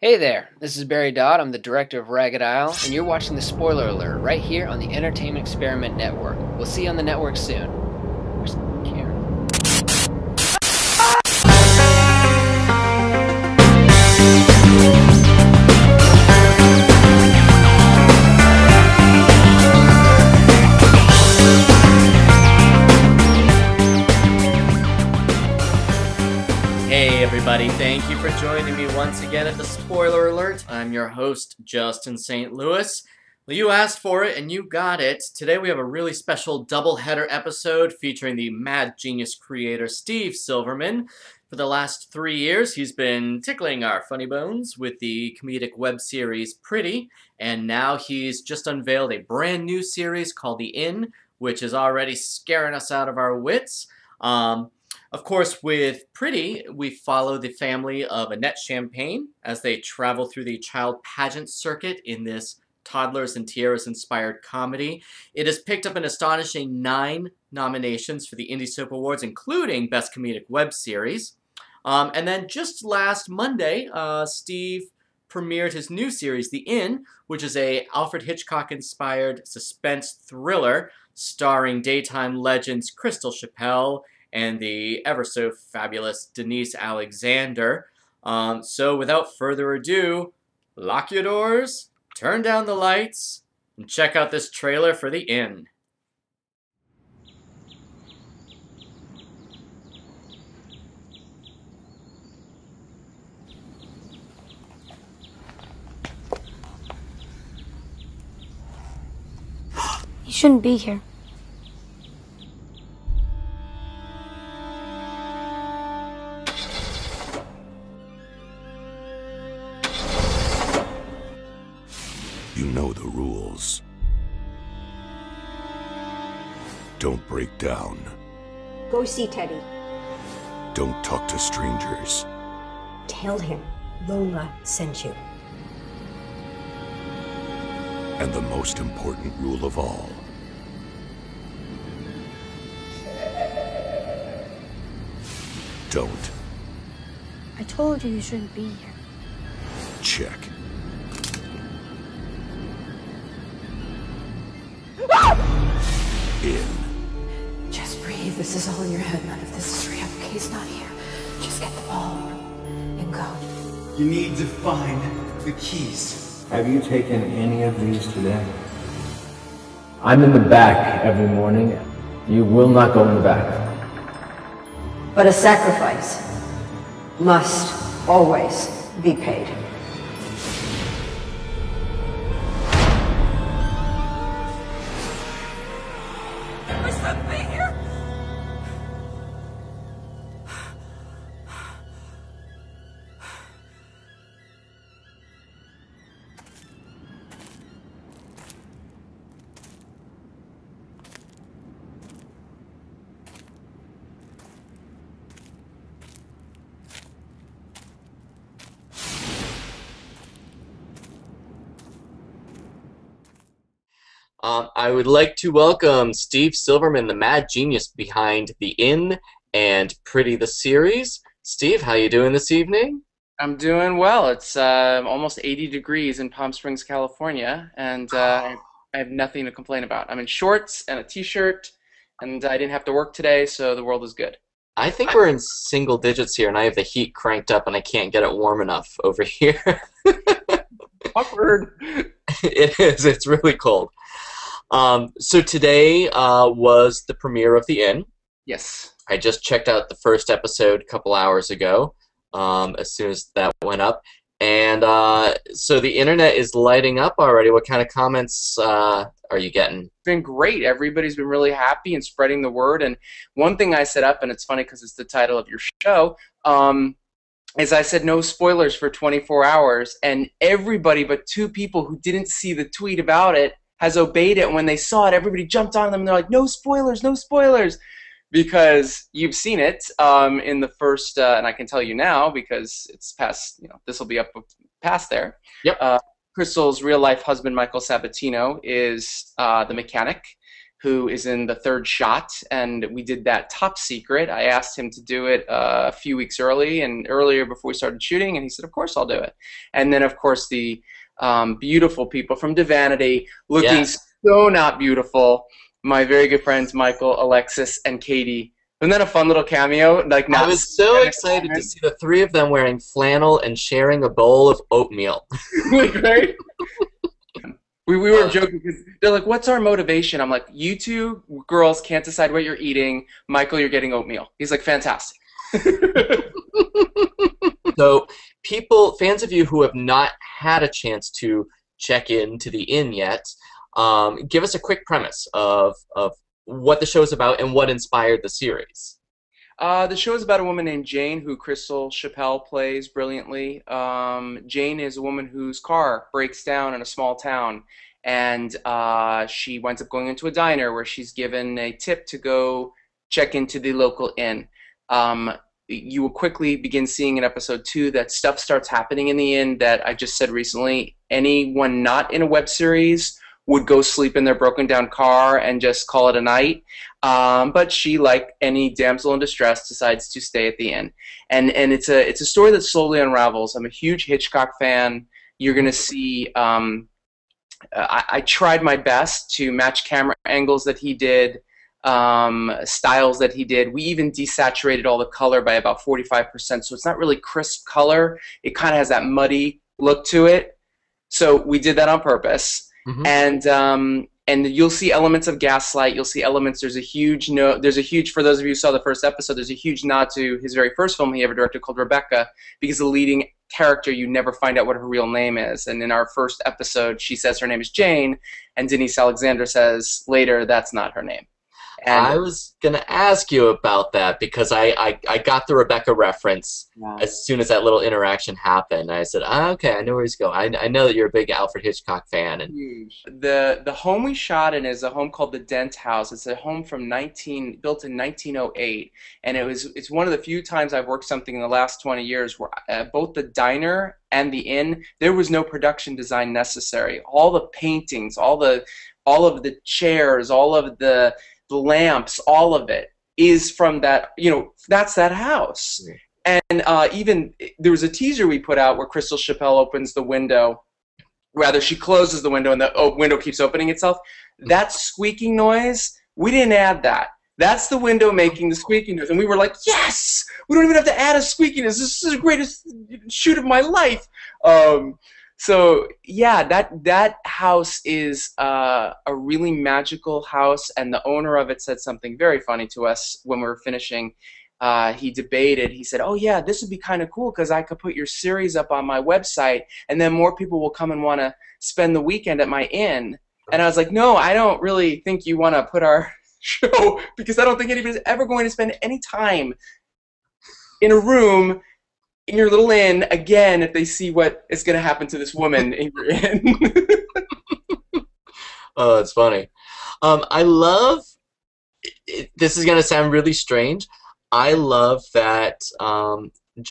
Hey there, this is Barry Dodd. I'm the director of Ragged Isle, and you're watching the Spoiler Alert right here on the Entertainment Experiment Network. We'll see you on the network soon. Where's Karen? Hey everybody, thank you for joining me once again at the Spoiler Alert. I'm your host, Justin St. Louis. Well, you asked for it and you got it. Today we have a really special double-header episode featuring the mad genius creator Steve Silverman. For the last 3 years, he's been tickling our funny bones with the comedic web series Pretty, and now he's just unveiled a brand new series called The Inn, which is already scaring us out of our wits. Of course, with Pretty, we follow the family of Annette Champagne as they travel through the child pageant circuit in this toddlers and tiaras-inspired comedy. It has picked up an astonishing 9 nominations for the Indie Soap Awards, including Best Comedic Web Series. And then just last Monday, Steve premiered his new series, The Inn, which is a Alfred Hitchcock-inspired suspense thriller starring daytime legends Crystal Chappelle and the ever-so-fabulous Denise Alexander. So without further ado, lock your doors, turn down the lights, and check out this trailer for The Inn. You shouldn't be here. You know the rules. Don't break down. Go see Teddy. Don't talk to strangers. Tell him Lola sent you. And the most important rule of all. Don't I told you shouldn't be here. check. In. Just breathe. This is all in your head. None of this is real. He's not here. Just get the ball and go. You need to find the keys. Have you taken any of these today? I'm in the back every morning. You will not go in the back. But a sacrifice must always be paid. I would like to welcome Steve Silverman, the mad genius behind The Inn and Pretty the series. Steve, how you doing this evening? I'm doing well. It's almost 80 degrees in Palm Springs, California, and I have nothing to complain about. I'm in shorts and a t-shirt, and I didn't have to work today, so the world is good. I think we're in single digits here, and I have the heat cranked up, and I can't get it warm enough over here. Awkward. It is. It's really cold. So today was the premiere of The Inn. Yes. I just checked out the first episode a couple hours ago, as soon as that went up. And so the internet is lighting up already. What kind of comments are you getting? It's been great. Everybody's been really happy and spreading the word. And one thing I set up, and it's funny because it's the title of your show, is I said no spoilers for 24 hours. And everybody but 2 people who didn't see the tweet about it has obeyed it. When they saw it, everybody jumped on them and they're like, no spoilers, no spoilers. Because you've seen it in the first, and I can tell you now because it's past, this will be up past there. Yep. Crystal's real-life husband, Michael Sabatino, is the mechanic who is in the third shot, and we did that top secret. I asked him to do it a few weeks earlier before we started shooting, and he said, of course I'll do it. And then, of course, the beautiful people from Divanity, looking so not beautiful, my very good friends Michael, Alexis, and Katie. Wasn't that a fun little cameo? Like, I was so excited to see the three of them wearing flannel and sharing a bowl of oatmeal. Right? We were joking because they're like, what's our motivation? I'm like, you two girls can't decide what you're eating. Michael, you're getting oatmeal. He's like, fantastic. So fans of you who have not had a chance to check into the inn yet, give us a quick premise of what the show is about and what inspired the series. The show is about a woman named Jane who Crystal Chappell plays brilliantly. Jane is a woman whose car breaks down in a small town, and she winds up going into a diner where she's given a tip to go check into the local inn. You will quickly begin seeing in episode 2 that stuff starts happening in the inn that I just said recently. Anyone not in a web series would go sleep in their broken down car and just call it a night. But she, like any damsel in distress, decides to stay at the inn. And it's a story that slowly unravels. I'm a huge Hitchcock fan. You're going to see, I tried my best to match camera angles that he did, styles that he did. We even desaturated all the color by about 45%, so it's not really crisp color. It kind of has that muddy look to it. So we did that on purpose. Mm-hmm. And you'll see elements of gaslight. You'll see elements. There's a huge for those of you who saw the first episode, there's a huge nod to his very first film he ever directed called Rebecca, because the leading character, you never find out what her real name is. And in our first episode, she says her name is Jane, and Denise Alexander says later that's not her name. And I was going to ask you about that because I got the Rebecca reference as soon as that little interaction happened. I said, okay, I know where he's going. I know that you're a big Alfred Hitchcock fan. And the home we shot in is a home called the Dent House. It's a home built in 1908, and it's one of the few times I've worked something in the last 20 years where both the diner and the inn, there was no production design necessary. All the paintings, all of the chairs, all of the lamps, all of it is from that, that's that house. And even there was a teaser we put out where Crystal Chappell opens the window, rather she closes the window and the window keeps opening itself. That squeaking noise, we didn't add that. That's the window making the squeaking noise. And we were like, yes! We don't even have to add a squeaking noise. This is the greatest shoot of my life. So yeah, that house is a really magical house, and the owner of it said something very funny to us when we were finishing. He debated. He said, "Oh yeah, this would be kind of cool because I could put your series up on my website, and then more people will come and want to spend the weekend at my inn." And I was like, "No, I don't really think you want to put our show because I don't think anybody's ever going to spend any time in a room in your little inn again if they see what is going to happen to this woman in your inn." Oh, that's funny. I love, this is going to sound really strange, I love that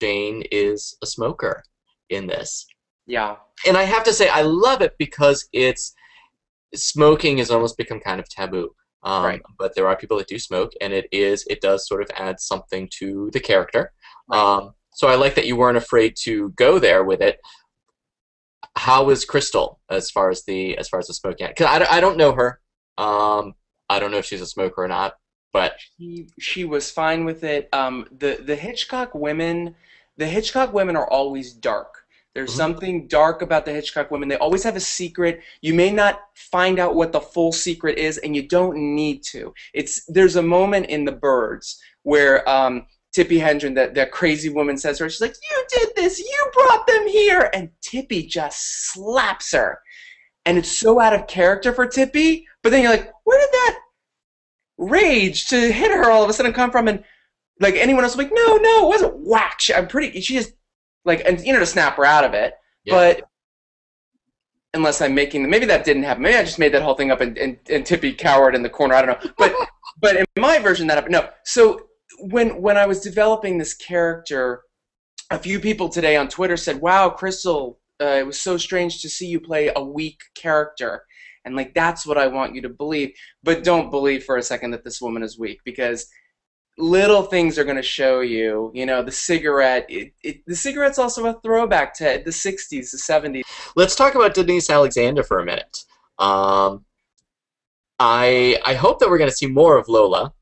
Jane is a smoker in this. Yeah. And I have to say, I love it because smoking has almost become kind of taboo. Right. But there are people that do smoke, and it does sort of add something to the character. Right. So I like that you weren't afraid to go there with it. How is Crystal as far as the smoking? Because I don't know her. I don't know if she's a smoker or not. But she was fine with it. The Hitchcock women are always dark. There's something dark about the Hitchcock women. They always have a secret. You may not find out what the full secret is, and you don't need to. There's a moment in The Birds where Tippi Hedren, that crazy woman, says to her, she's like, "You did this, you brought them here," and Tippi just slaps her. And it's so out of character for Tippi, but then you're like, where did that rage to hit her all of a sudden come from? And like anyone else would be like, no, it wasn't whack. She just, like, and to snap her out of it. Yeah. But unless I'm making, maybe that didn't happen. Maybe I just made that whole thing up and Tippi cowered in the corner. I don't know. But in my version, that happened. No. So when I was developing this character, a few people today on Twitter said, "Wow, Crystal, it was so strange to see you play a weak character." And like, that's what I want you to believe. But don't believe for a second that this woman is weak, because little things are going to show you, you know, the cigarette. The cigarette's also a throwback to the 60s, the 70s. Let's talk about Denise Alexander for a minute. I hope that we're going to see more of Lola.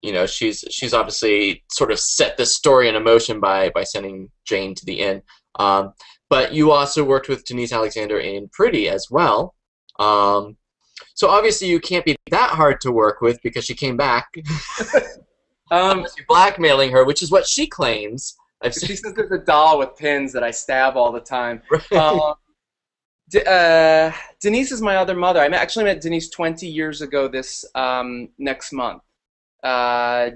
You know, she's obviously sort of set this story in motion by sending Jane to the inn. But you also worked with Denise Alexander in Pretty as well. So obviously you can't be that hard to work with because she came back. Unless you're blackmailing her, which is what she claims. She says there's a doll with pins that I stab all the time. Denise is my other mother. I actually met Denise 20 years ago this next month.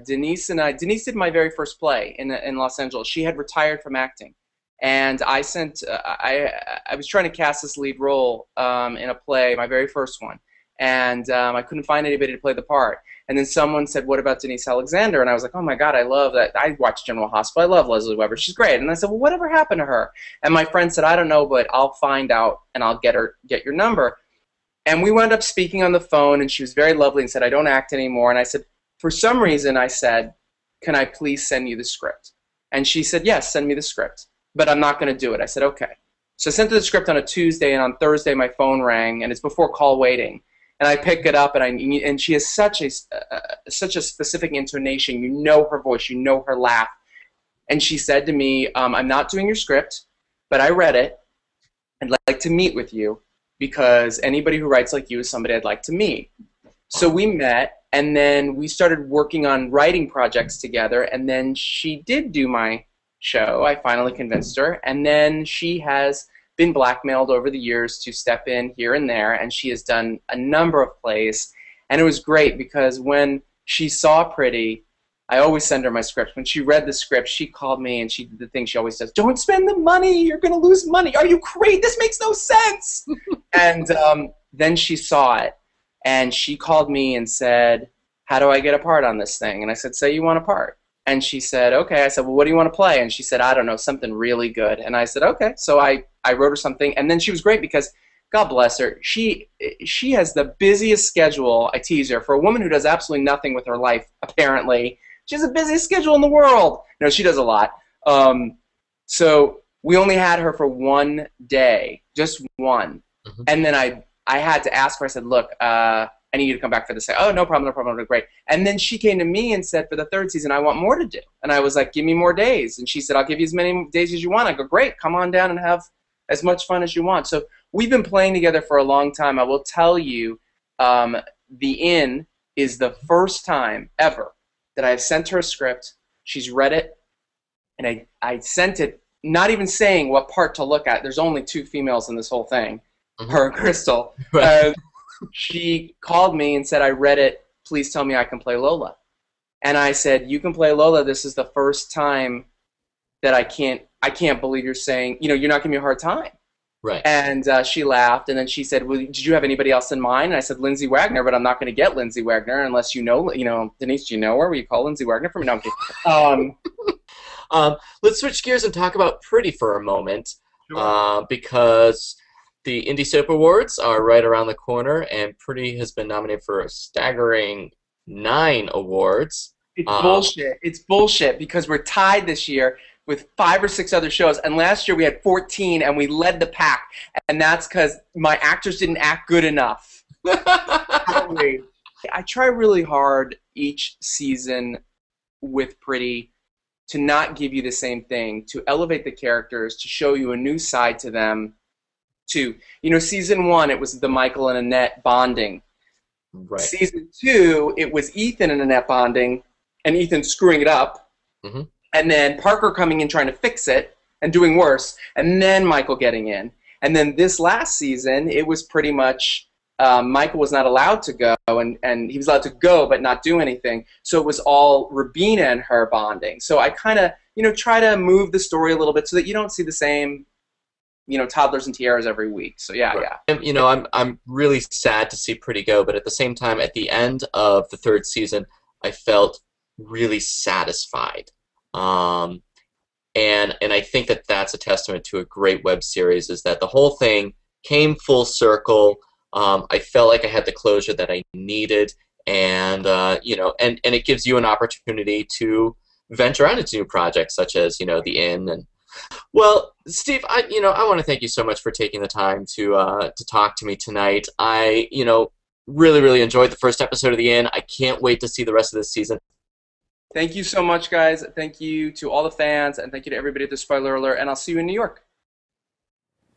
Denise did my very first play in Los Angeles. She had retired from acting. And I was trying to cast this lead role in a play, my very first one. And I couldn't find anybody to play the part. And then someone said, what about Denise Alexander? And I was like, oh my God, I love that. I watch General Hospital. I love Leslie Weber. She's great. And I said, well, whatever happened to her? And my friend said, I don't know, but I'll find out and I'll get your number. And we wound up speaking on the phone, and she was very lovely and said, I don't act anymore. And I said, for some reason, I said, can I please send you the script? And she said, yes, send me the script. But I'm not going to do it. I said, okay. So I sent her the script on a Tuesday, and on Thursday my phone rang, and it's before call waiting. And I pick it up, and she has such a specific intonation. You know her voice, you know her laugh. And she said to me, I'm not doing your script, but I read it. I'd like to meet with you because anybody who writes like you is somebody I'd like to meet. So we met, and then we started working on writing projects together, and then she did do my show. I finally convinced her, and then she has been blackmailed over the years to step in here and there, and she has done a number of plays. And it was great because when she saw Pretty, I always send her my script. When she read the script, she called me, and she did the thing she always does: don't spend the money, you're going to lose money. Are you crazy? This makes no sense. And then she saw it, and she called me and said, how do I get a part on this thing? And I said, say you want a part. And she said, okay. I said, well, what do you want to play? And she said, I don't know, something really good. And I said, okay. So I wrote her something. And then she was great because, God bless her, she has the busiest schedule. I tease her. For a woman who does absolutely nothing with her life, apparently, she has the busiest schedule in the world. No, she does a lot. So we only had her for one day, just one. Mm-hmm. And then I had to ask her, I said, look, I need you to come back for this. Oh, no problem, great. And then she came to me and said, for the third season, I want more to do. And I was like, give me more days. And she said, I'll give you as many days as you want. I go, great, come on down and have as much fun as you want. So we've been playing together for a long time. I will tell you, The Inn is the first time ever that I have sent her a script. She's read it, and I sent it not even saying what part to look at. There's only 2 females in this whole thing, her and Crystal. Right. She called me and said, I read it, please tell me I can play Lola. And I said, you can play Lola. This is the first time that I can't believe you're saying, you know, you're not giving me a hard time. Right. And she laughed, and then she said, well, did you have anybody else in mind? And I said, Lindsay Wagner, but I'm not going to get Lindsay Wagner unless you know, Denise, do you know her? Will you call Lindsay Wagner for me? No, I'm kidding. Let's switch gears and talk about Pretty for a moment. Sure. Because the Indie Soap Awards are right around the corner, and Pretty has been nominated for a staggering 9 awards. It's bullshit. It's bullshit because we're tied this year with 5 or 6 other shows, and last year we had 14, and we led the pack, and that's because my actors didn't act good enough. I try really hard each season with Pretty to not give you the same thing, to elevate the characters, to show you a new side to them. Season 1, it was the Michael and Annette bonding. Right. Season 2, it was Ethan and Annette bonding, and Ethan screwing it up. Mm-hmm. And then Parker coming in trying to fix it and doing worse, and then Michael getting in. And then this last season, it was pretty much Michael was not allowed to go, and he was allowed to go but not do anything. So it was all Rubina and her bonding. So I kind of, try to move the story a little bit so that you don't see the same, toddlers and tiaras every week. So yeah, right. Yeah. And, I'm really sad to see Pretty go, but at the same time, at the end of the 3rd season, I felt really satisfied. And I think that that's a testament to a great web series, is that the whole thing came full circle. I felt like I had the closure that I needed, and you know, and it gives you an opportunity to venture out into new projects such as, you know, The Inn. And well, Steve, I want to thank you so much for taking the time to talk to me tonight. I, really enjoyed the first episode of The Inn. I can't wait to see the rest of this season. Thank you so much, guys. Thank you to all the fans, and thank you to everybody at the Spoiler Alert, and I'll see you in New York.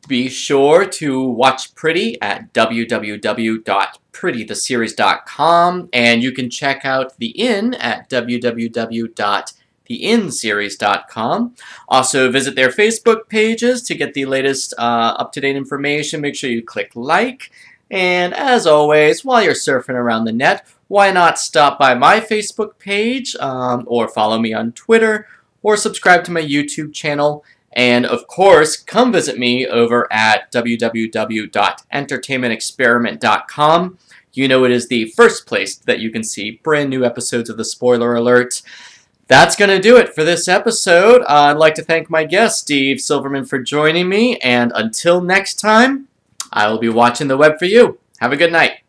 Be sure to watch Pretty at www.prettytheseries.com, and you can check out The Inn at www.theinnseries.com. Also, visit their Facebook pages to get the latest up-to-date information. Make sure you click like. And as always, while you're surfing around the net, why not stop by my Facebook page, or follow me on Twitter, or subscribe to my YouTube channel. And of course, come visit me over at www.entertainmentexperiment.com. You know, it is the first place that you can see brand new episodes of the Spoiler Alert. That's going to do it for this episode. I'd like to thank my guest, Steve Silverman, for joining me. And until next time, I will be watching the web for you. Have a good night.